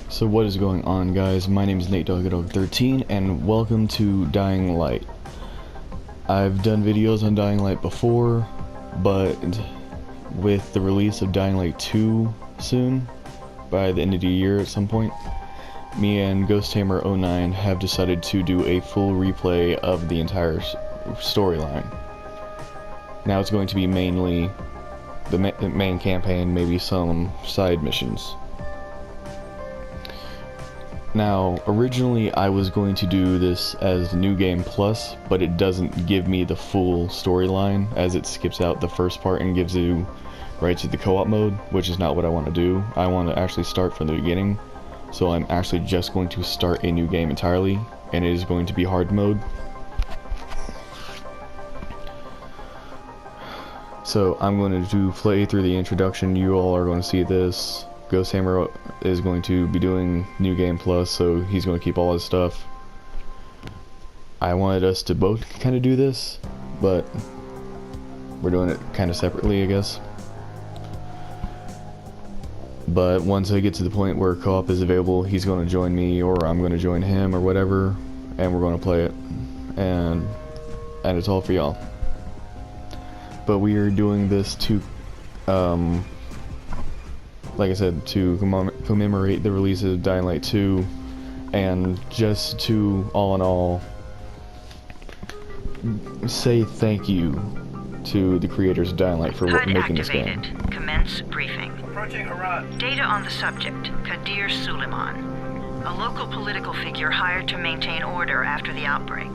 So what is going on, guys? My name is Nate Dog13 and welcome to Dying Light. I've done videos on Dying Light before, but with the release of Dying Light 2 soon, by the end of the year at some point, me and GhostTamer09 have decided to do a full replay of the entire storyline. Now it's going to be mainly the main campaign, maybe some side missions. Now, originally I was going to do this as New Game Plus, but it doesn't give me the full storyline, as it skips out the first part and gives you right to the co-op mode, which is not what I want to do. I want to actually start from the beginning, so I'm actually just going to start a new game entirely, and it is going to be hard mode. So I'm going to play through the introduction. You all are going to see this. GhostTamer is going to be doing New Game Plus, so he's going to keep all his stuff. I wanted us to both kind of do this, but we're doing it kind of separately, I guess. But once I get to the point where co-op is available, he's going to join me, or I'm going to join him, or whatever, and we're going to play it. And it's all for y'all. But we are doing this to, like I said, to commemorate the release of Dying Light 2, and just to, all in all, say thank you to the creators of Dying Light for making this game. Commence briefing. Approaching Harad. Data on the subject, Kadir Suleiman, a local political figure hired to maintain order after the outbreak.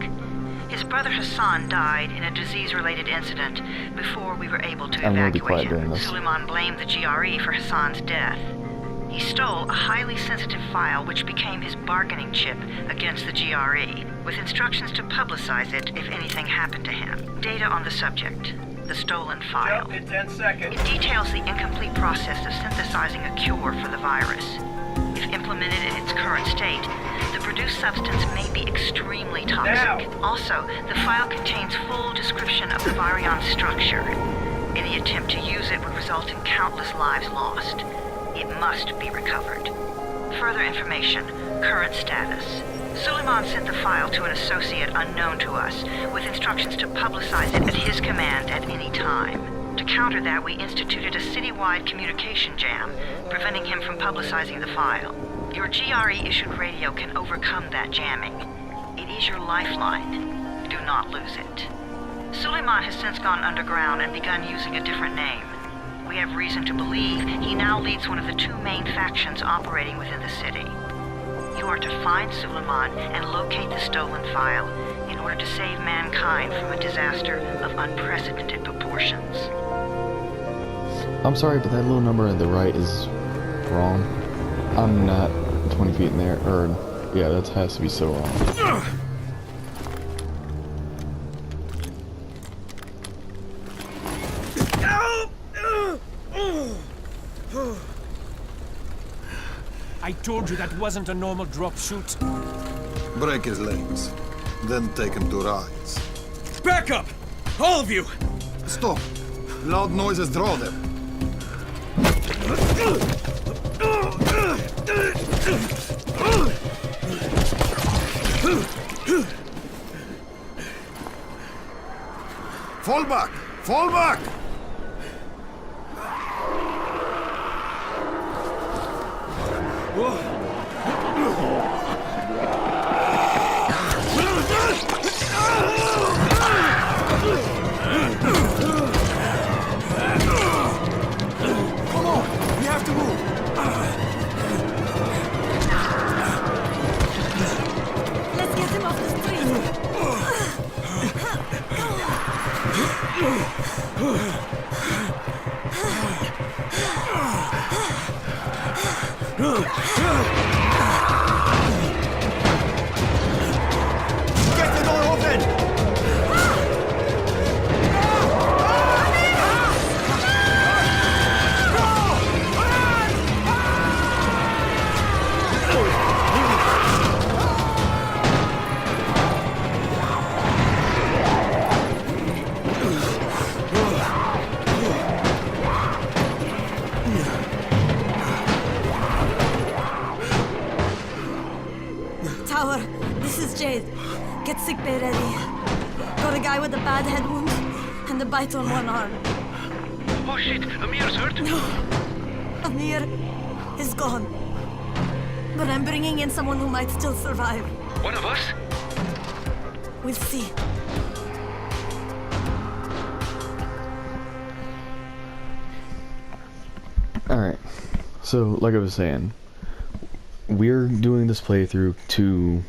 His brother Hassan died in a disease-related incident before we were able to evacuate him. Suleiman blamed the GRE for Hassan's death. He stole a highly sensitive file which became his bargaining chip against the GRE, with instructions to publicize it if anything happened to him. Data on the subject, the stolen file. Jump in 10 seconds. It details the incomplete process of synthesizing a cure for the virus. If implemented in its current state, the produced substance may be extremely toxic. Now. Also, the file contains full description of the virion structure. Any attempt to use it would result in countless lives lost. It must be recovered. Further information, current status. Suleiman sent the file to an associate unknown to us, with instructions to publicize it at his command at any time. To counter that, we instituted a citywide communication jam, preventing him from publicizing the file. Your GRE-issued radio can overcome that jamming. It is your lifeline. Do not lose it. Suleiman has since gone underground and begun using a different name. We have reason to believe he now leads one of the two main factions operating within the city. You are to find Suleiman and locate the stolen file in order to save mankind from a disaster of unprecedented proportions. I'm sorry, but that little number on the right is wrong. I'm not 20 feet in there, or, yeah, that has to be so wrong. I told you that wasn't a normal drop shoot. Break his legs, then take him to rides. Back up! All of you! Stop! Loud noises draw them. Fall back! Fall back! Come on! We have to move! Let's get him off the street! is Jade. Get sickbay ready. Got a guy with a bad head wound and a bite on one arm. Oh shit, Amir's hurt? No, Amir is gone. But I'm bringing in someone who might still survive. One of us? We'll see. Alright, so like I was saying, we're doing this playthrough to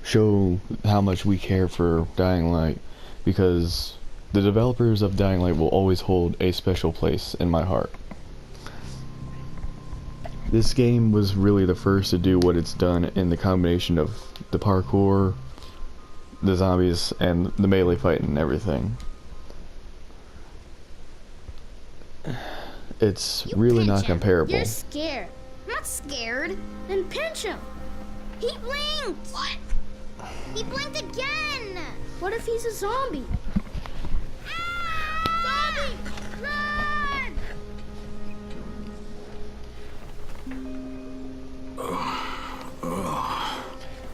show how much we care for Dying Light, because the developers of Dying Light will always hold a special place in my heart. This game was really the first to do what it's done in the combination of the parkour, the zombies, and the melee fighting and everything. It's really not comparable. You're scared. I'm not scared. Then pinch him. He blinked. What? He blinked again. What if he's a zombie? Zombie! Run!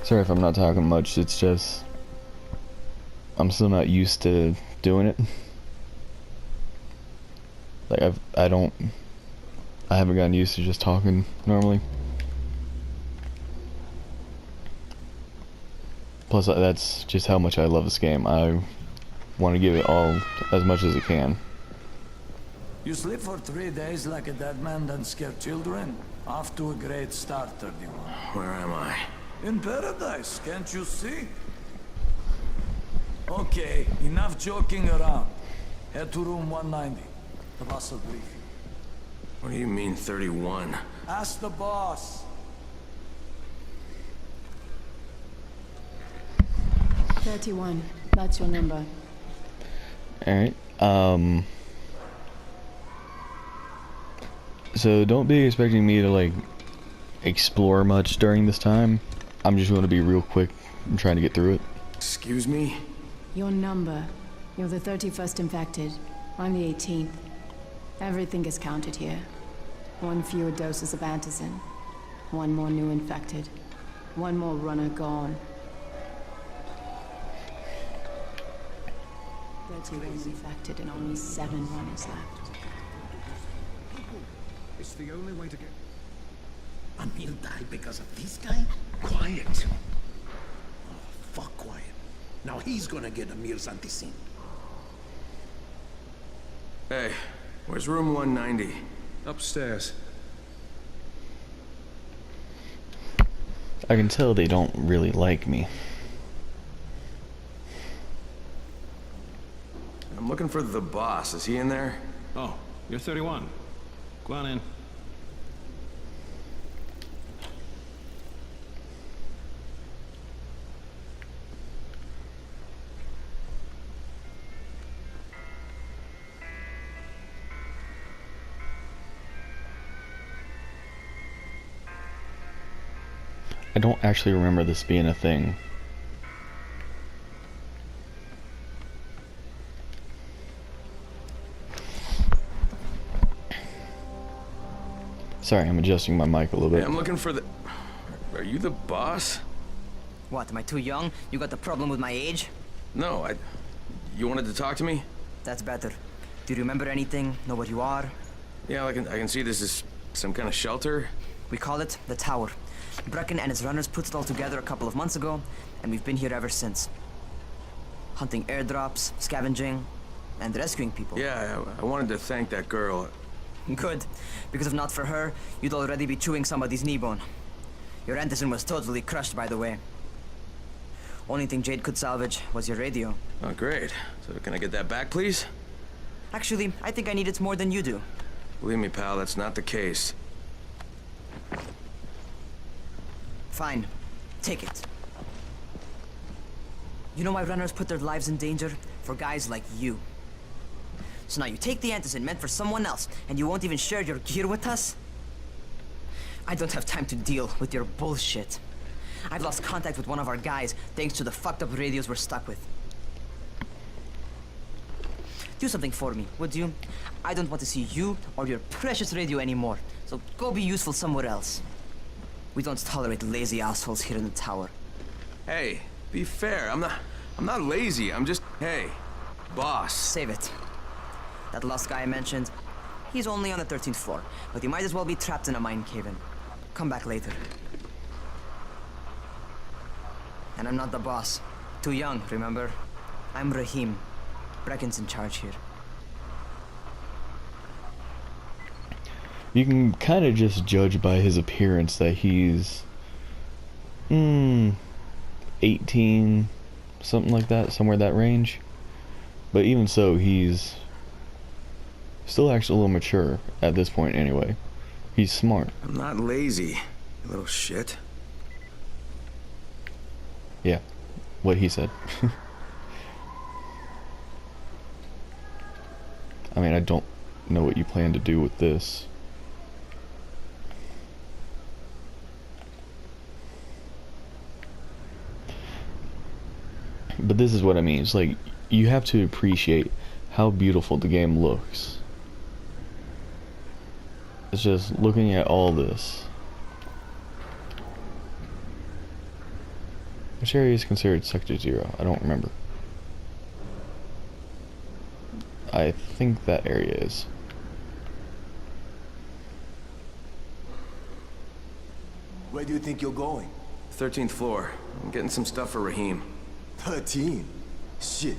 Sorry if I'm not talking much, it's just I'm still not used to doing it. Like I haven't gotten used to just talking normally. Plus that's just how much I love this game. I want to give it all as much as I can. You sleep for 3 days like a dead man, then scare children? Off to a great start, 31. Where am I? In paradise, can't you see? Okay, enough joking around. Head to room 190. The boss will brief you. What do you mean 31? Ask the boss. 31. That's your number. Alright, so don't be expecting me to like explore much during this time. I'm just going to be real quick and trying to get through it. Excuse me? Your number. You're the 31st infected. I'm the 18th. Everything is counted here. 1 fewer doses of antizin. 1 more new infected. 1 more runner gone. 31 infected and only 7 runners left. It's the only way to get... Amir died because of this guy? Quiet. Oh, fuck quiet. Now he's gonna get Amir's antizin. Hey, where's room 190? Upstairs. I can tell they don't really like me. I'm looking for the boss. Is he in there? Oh, you're 31. Go on in. I don't actually remember this being a thing. Sorry, I'm adjusting my mic a little bit. Hey, I'm looking for the... Are you the boss? What, am I too young? You got the problem with my age? No, You wanted to talk to me? That's better. Do you remember anything? Know what you are? Yeah, I can see this is some kind of shelter. We call it the Tower. Brecken and his runners put it all together a couple of months ago, and we've been here ever since. Hunting airdrops, scavenging, and rescuing people. Yeah, I wanted to thank that girl. Good, because if not for her, you'd already be chewing somebody's knee bone. Your antizin was totally crushed, by the way. Only thing Jade could salvage was your radio. Oh, great. So can I get that back, please? Actually, I think I need it more than you do. Believe me, pal, that's not the case. Fine. Take it. You know why runners put their lives in danger? For guys like you. So now you take the antizin meant for someone else, and you won't even share your gear with us? I don't have time to deal with your bullshit. I've lost contact with one of our guys thanks to the fucked up radios we're stuck with. Do something for me, would you? I don't want to see you or your precious radio anymore, so go be useful somewhere else. We don't tolerate lazy assholes here in the tower. Hey, Be fair, I'm not lazy. I'm just, hey, boss. Save it. That last guy I mentioned, he's only on the 13th floor, but he might as well be trapped in a mine cave-in. Come back later. And I'm not the boss. Too young, remember? I'm Rahim. Brecken's in charge here. You can kind of just judge by his appearance that he's 18, something like that, somewhere that range. But even so, he's still actually a little mature at this point anyway. He's smart. I'm not lazy, you little shit. Yeah, what he said. I mean, I don't know what you plan to do with this. But this is what I mean. It's like, you have to appreciate how beautiful the game looks. It's just looking at all this. Which area is considered Sector 0? I don't remember. I think that area is. Where do you think you're going? 13th floor. I'm getting some stuff for Rahim. 13? Shit.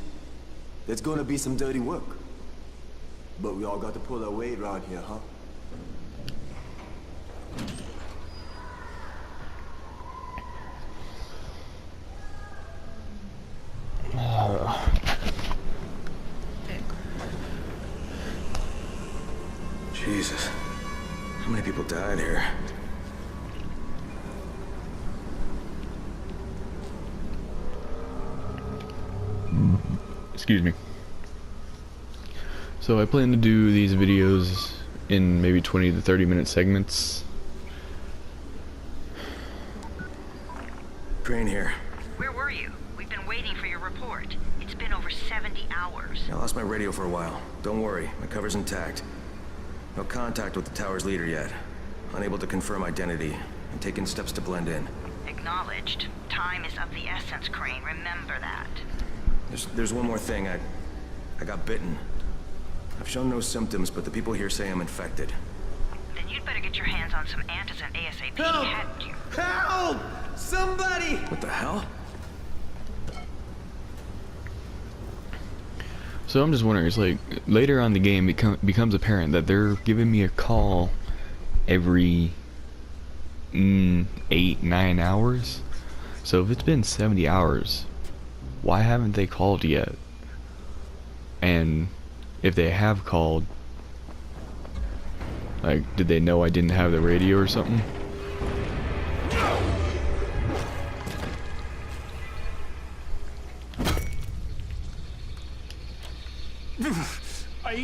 That's gonna be some dirty work. But we all got to pull our weight around here, huh? Jesus. How many people died here? Excuse me. So I plan to do these videos in maybe 20 to 30 minute segments. Crane here. Where were you? We've been waiting for your report. It's been over 70 hours. I lost my radio for a while. Don't worry, my cover's intact. No contact with the tower's leader yet. Unable to confirm identity, and taking steps to blend in. Acknowledged. Time is of the essence, Crane. Remember that. There's one more thing. I got bitten. I've shown no symptoms, but the people here say I'm infected. Then you'd better get your hands on some antizin ASAP. Hadn't you? Help! Somebody! What the hell? So I'm just wondering, it's like, later on in the game it becomes apparent that they're giving me a call every 8-9 hours. So if it's been 70 hours, why haven't they called yet? And if they have called, like, did they know I didn't have the radio or something?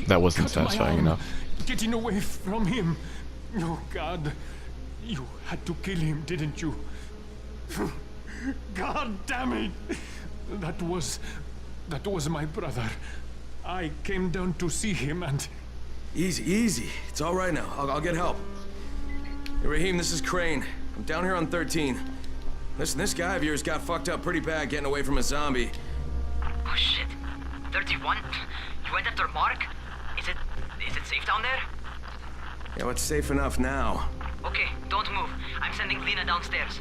That wasn't satisfying enough. Getting away from him. Oh, God. You had to kill him, didn't you? God damn it! That was my brother. I came down to see him and... Easy. It's all right now. I'll get help. Hey, Rahim, this is Crane. I'm down here on 13. Listen, this guy of yours got fucked up pretty bad getting away from a zombie. Oh, shit. 31? You went after Mark? Is it safe down there? Yeah, well, it's safe enough now. Okay, don't move. I'm sending Lena downstairs.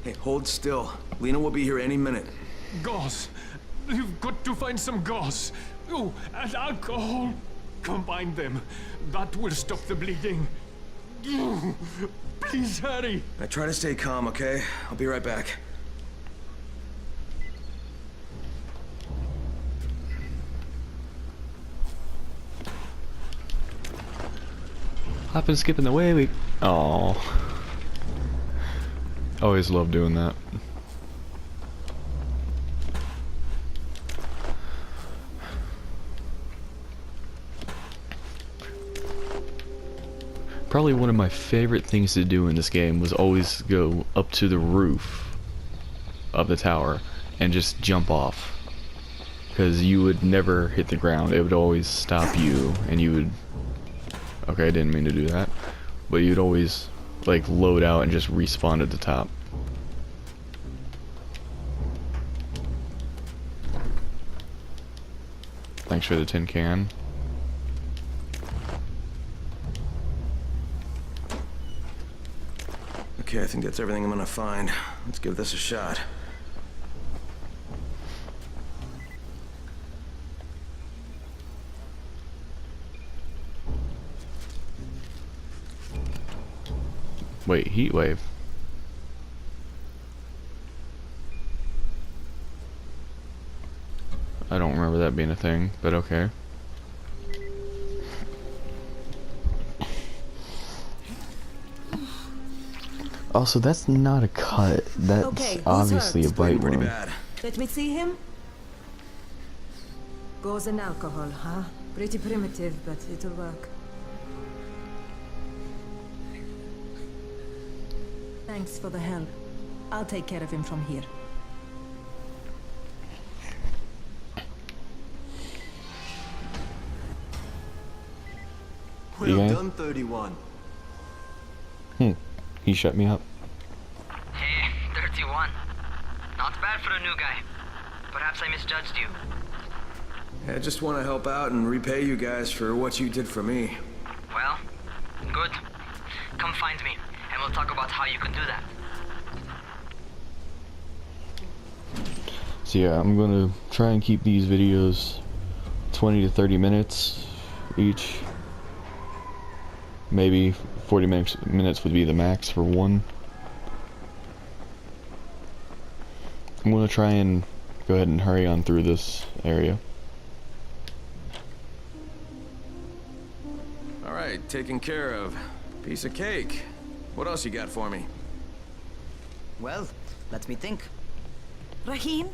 Hey, hold still. Lena will be here any minute. Gauze. You've got to find some gauze. Oh, and alcohol. Combine them. That will stop the bleeding. Please hurry. I try to stay calm, okay? I'll be right back. Hopping, skipping the way. Oh, always love doing that. Probably one of my favorite things to do in this game was always go up to the roof of the tower and just jump off, because you would never hit the ground. It would always stop you, and you would... Okay, I didn't mean to do that. But you'd always, like, load out and just respawn at the top. Thanks for the tin can. Okay, I think that's everything I'm gonna find. Let's give this a shot. Wait, heat wave. I don't remember that being a thing, but okay. Also, that's not a cut. That's Okay, obviously a bite Pretty wound. bad. Let me see him. Gauze and alcohol, huh? Pretty primitive, but it'll work. Thanks for the help. I'll take care of him from here. You Well guys? done, 31. He shut me up. Hey, 31. Not bad for a new guy. Perhaps I misjudged you. I just want to help out and repay you guys for what you did for me. Well, good. Come find me, and we'll talk about how you can do that. So yeah, I'm gonna try and keep these videos 20 to 30 minutes each. Maybe 40 minutes would be the max for one. I'm gonna try and go ahead and hurry on through this area. Alright, taken care of. Piece of cake. What else you got for me? Well, let me think. Rahim,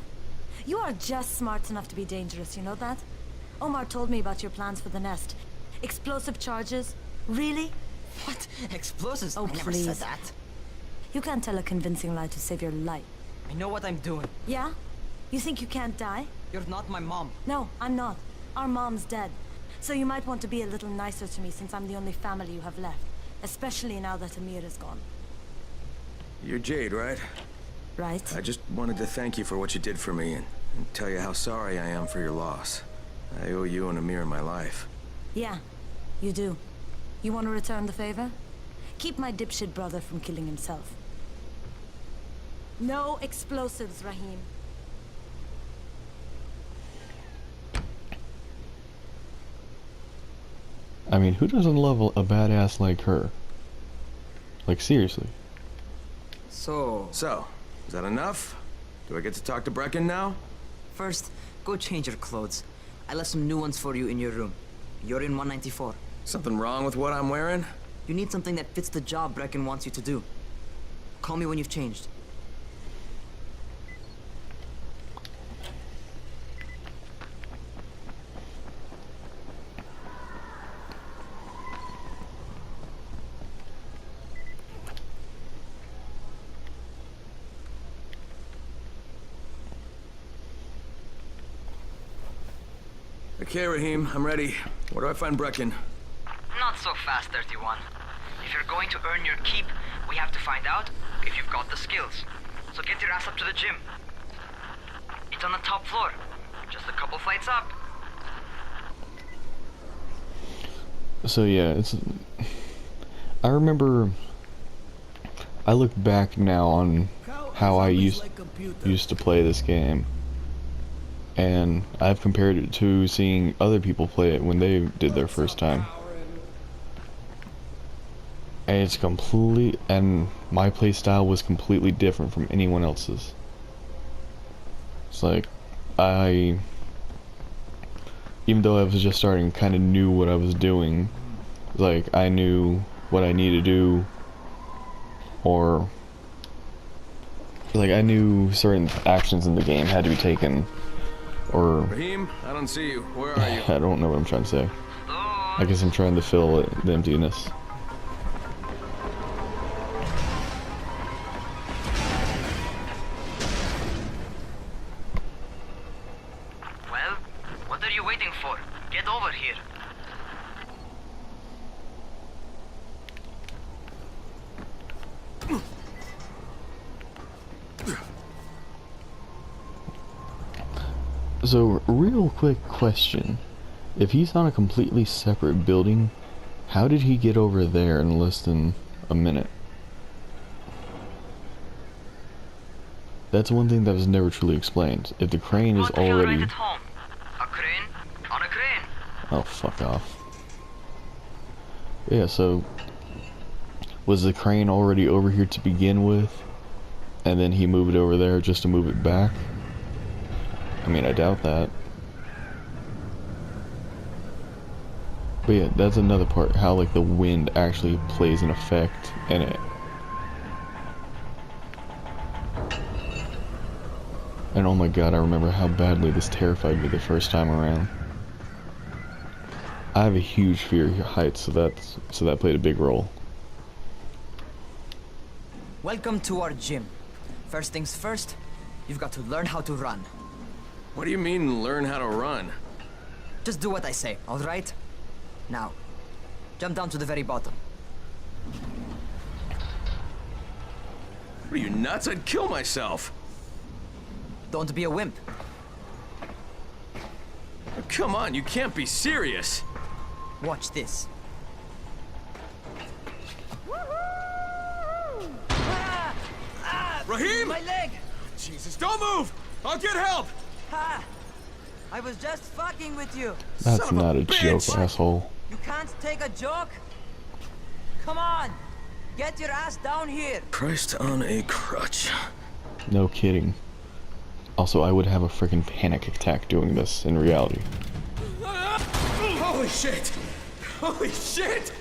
you are just smart enough to be dangerous, you know that? Omar told me about your plans for the nest. Explosive charges? Really? What? Explosives? Oh, I never please. said that. You can't tell a convincing lie to save your life. I know what I'm doing. Yeah? You think you can't die? You're not my mom. No, I'm not. Our mom's dead. So you might want to be a little nicer to me since I'm the only family you have left. Especially now that Amir is gone. You're Jade, right? Right? I just wanted to thank you for what you did for me and tell you how sorry I am for your loss. I owe you and Amir my life. Yeah, you do. You want to return the favor? Keep my dipshit brother from killing himself. No explosives, Rahim. I mean, who doesn't love a badass like her? Like, seriously. So, is that enough? Do I get to talk to Brecken now? first, go change your clothes. I left some new ones for you in your room. You're in 194. Something wrong with what I'm wearing? You need something that fits the job Brecken wants you to do. Call me when you've changed. Okay, Rahim, I'm ready. Where do I find Brecken? Not so fast, 31. If you're going to earn your keep, we have to find out if you've got the skills. So get your ass up to the gym. It's on the top floor. Just a couple flights up. So yeah, I remember, I look back now on how I used to play this game, and I've compared it to seeing other people play it when they did their first time. And it's and my play style was completely different from anyone else's. It's like, even though I was just starting, kind of knew what I was doing. Like, I knew what I needed to do, or like I knew certain actions in the game had to be taken, or Rahim, I don't see you. Where are you? I don't know what I'm trying to say. I guess I'm trying to fill the emptiness. Well, what are you waiting for? Get over here. So, real quick question. If he's on a completely separate building, how did he get over there in less than a minute? That's one thing that was never truly explained. If the crane is already... Right at home. A crane on a crane. Oh, fuck off. Yeah, so... was the crane already over here to begin with? And then he moved it over there just to move it back? I mean, I doubt that. But yeah, that's another part, how like the wind actually plays an effect in it. And oh my god, I remember how badly this terrified me the first time around. I have a huge fear of heights, so that played a big role. Welcome to our gym. First things first, you've got to learn how to run. What do you mean, learn how to run? Just do what I say, alright? Now, jump down to the very bottom. What are you, nuts? I'd kill myself. Don't be a wimp. Come on, you can't be serious. Watch this. Raheem! My leg! Jesus, don't move! I'll get help! Ha! I was just fucking with you. That's not a joke, asshole. You can't take a joke? Come on! Get your ass down here! Christ on a crutch. No kidding. Also, I would have a freaking panic attack doing this in reality. Holy shit! Holy shit!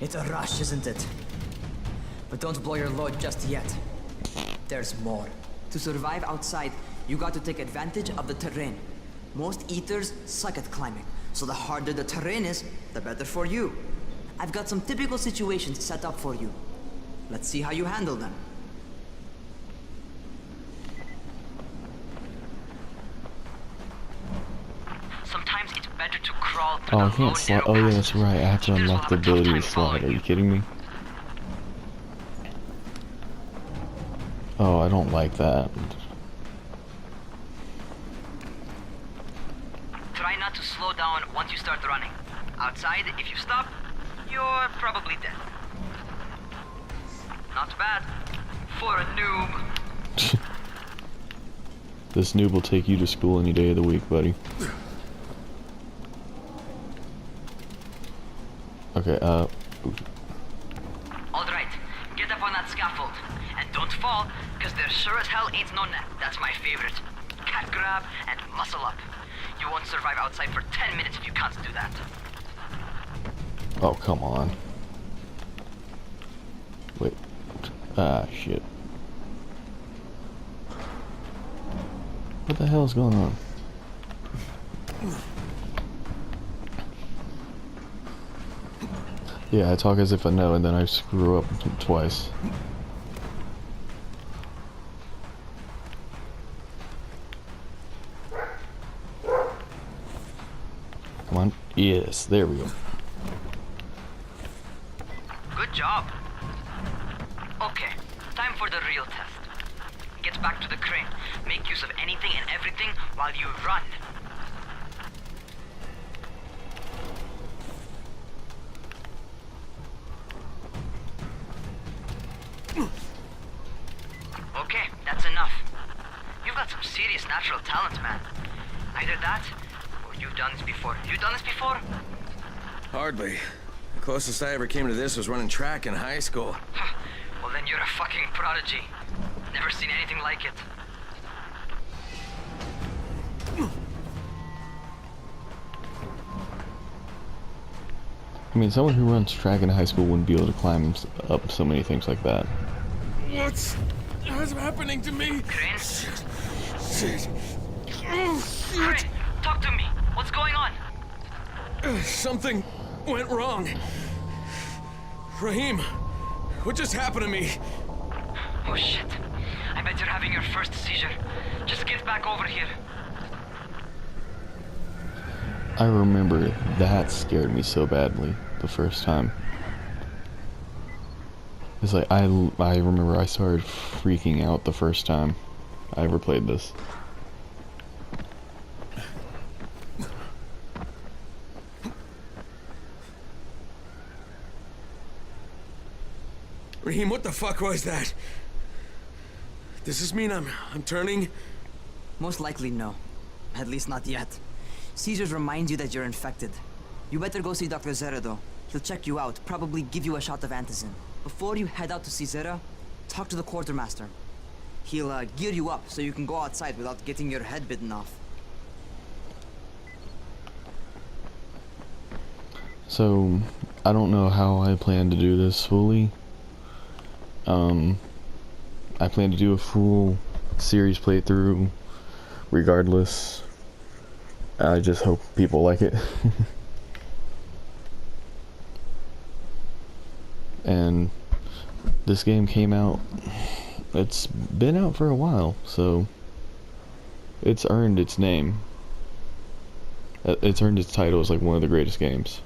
It's a rush, isn't it? But don't blow your load just yet. There's more. To survive outside, you got to take advantage of the terrain. Most eaters suck at climbing, so the harder the terrain is, the better for you. I've got some typical situations set up for you. Let's see how you handle them. Sometimes it's better to crawl through Oh, I can't slide. Oh yeah, that's right. I have to unlock the ability to slide. Are you kidding me? Oh, I don't like that. Try not to slow down once you start running. Outside, if you stop, you're probably dead. Not bad for a noob. This noob will take you to school any day of the week, buddy. Okay, Alright, get up on that scaffold. And don't fall, because there sure as hell ain't no net. That's my favorite. Cat grab and muscle up. You won't survive outside for 10 minutes if you can't do that. oh, come on. Wait. Ah, shit. What the hell is going on? Yeah, I talk as if I know, and then I screw up twice. Come on. Yes, there we go. Good job. Okay, time for the real test. Get back to the crane. Make use of anything and everything while you run. Okay, that's enough. You've got some serious natural talent, man. Either that, or you've done this before. You done this before? Hardly. The closest I ever came to this was running track in high school. Well, then you're a fucking prodigy. Never seen anything like it. I mean, someone who runs track in high school wouldn't be able to climb up so many things like that. What's happening to me? Crane? Shit. Crane, talk to me. What's going on? Something went wrong. Raheem, what just happened to me? Oh shit. I bet you're having your first seizure. Just get back over here. I remember that scared me so badly the first time. It's like, I remember I started freaking out the first time I ever played this. Raheem, what the fuck was that? Does this mean I'm turning? Most likely no. At least not yet. Caesars reminds you that you're infected. You better go see Dr. Zera though. He'll check you out, probably give you a shot of antizin. Before you head out to see Zera, talk to the quartermaster. He'll gear you up so you can go outside without getting your head bitten off. So, I don't know how I plan to do this fully. I plan to do a full series playthrough regardless. I just hope people like it. And this game came out, it's been out for a while, so it's earned its name. It's earned its title as like one of the greatest games.